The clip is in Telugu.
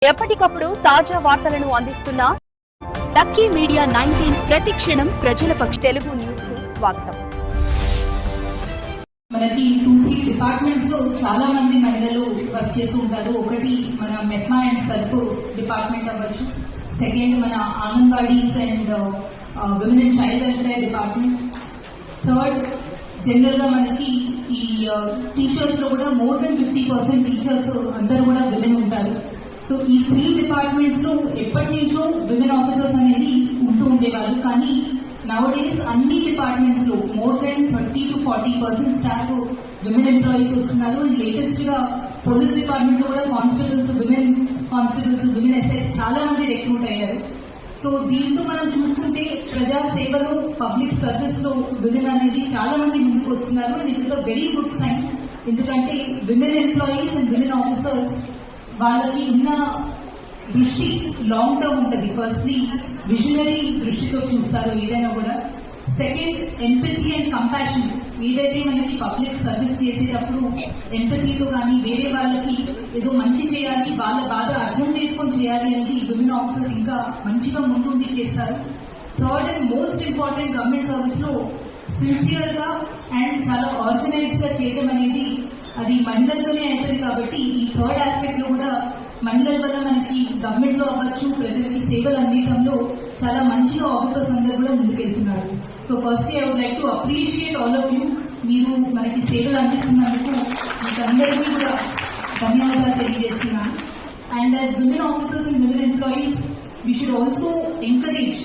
ఎప్పటికప్పుడు తాజా వార్తలను అందిస్తున్న లక్కీ మీడియా 19 ప్రతి క్షణం ప్రజల పక్ష తెలుగు న్యూస్ కు స్వాగతం. మనకి 2-3 డిపార్ట్మెంట్స్ లో చాలా మంది మహిళలు వర్క్ చేస్తూ ఉంటారు. ఒకటి మన మెప్మా అండ్ సర్ప్ డిపార్ట్మెంట్ అవ్వచ్చు, సెకండ్ మన anganwadis and women and child welfare department, third general గా మనకి ఈ టీచర్స్ లో కూడా మోర్ దెన్ 50% టీచర్స్ అందరూ కూడా విమెన్ ఉంటారు. సో ఈ 3 డిపార్ట్మెంట్స్ లో ఎప్పటి నుంచో విమెన్ ఆఫీసర్స్ అనేది ఉంటూ ఉండేవాళ్ళు. కానీ నౌడేస్ అన్ని డిపార్ట్మెంట్స్ లో more than 30 to 40% staff women employees వస్తున్నారు. అండ్ లేటెస్ట్ గా పోలీస్ డిపార్ట్మెంట్ లో కూడా విమెన్ కానిస్టేబుల్స్, విమెన్ ఎస్ఐస్ చాలా మంది రిక్రూట్ అయ్యారు. సో దీంతో మనం చూసుకుంటే ప్రజా సేవలో పబ్లిక్ సర్వీస్ లో విమెన్ అనేది చాలా మంది ముందుకు వస్తున్నారు. And it is a very good sign. ఎందుకంటే women employees and women officers వాళ్ళకి ఉన్న దృష్టి లాంగ్ టర్మ్ ఉంటుంది. ఫస్ట్లీ విజనరీ దృష్టితో చూస్తారు ఏదైనా కూడా. Second empathy and compassion. ఏదైతే మనకి పబ్లిక్ సర్వీస్ చేసేటప్పుడు ఎంపథీతో కానీ వేరే వాళ్ళకి ఏదో మంచి చేయాలి, వాళ్ళ బాధ అర్థం చేసుకొని చేయాలి అనేది విమెన్ ఆఫీసర్స్ ఇంకా మంచిగా ముందుండి చేస్తారు. Third and most important government service లో సిన్సియర్ గా అండ్ చాలా ఆర్గనైజ్డ్ గా చేయడం అనేది అది మహిళలతోనే అవుతుంది. కాబట్టి ఈ థర్డ్ ఆస్పెక్ట్ లో కూడా మహిళల వల్ల మనకి గవర్నమెంట్ లో అవ్వచ్చు, ప్రజలకి సేవలు అందించడంలో చాలా మంచిగా ఆఫీసర్స్ అందరూ కూడా ముందుకెళ్తున్నారు. So first I would like to appreciate all of you. మీరు మనకి సేవలు అందిస్తున్నందుకు మీకు అందరికీ కూడా ధన్యవాదాలు తెలియజేస్తున్నాను. And as women officers and women employees we should also encourage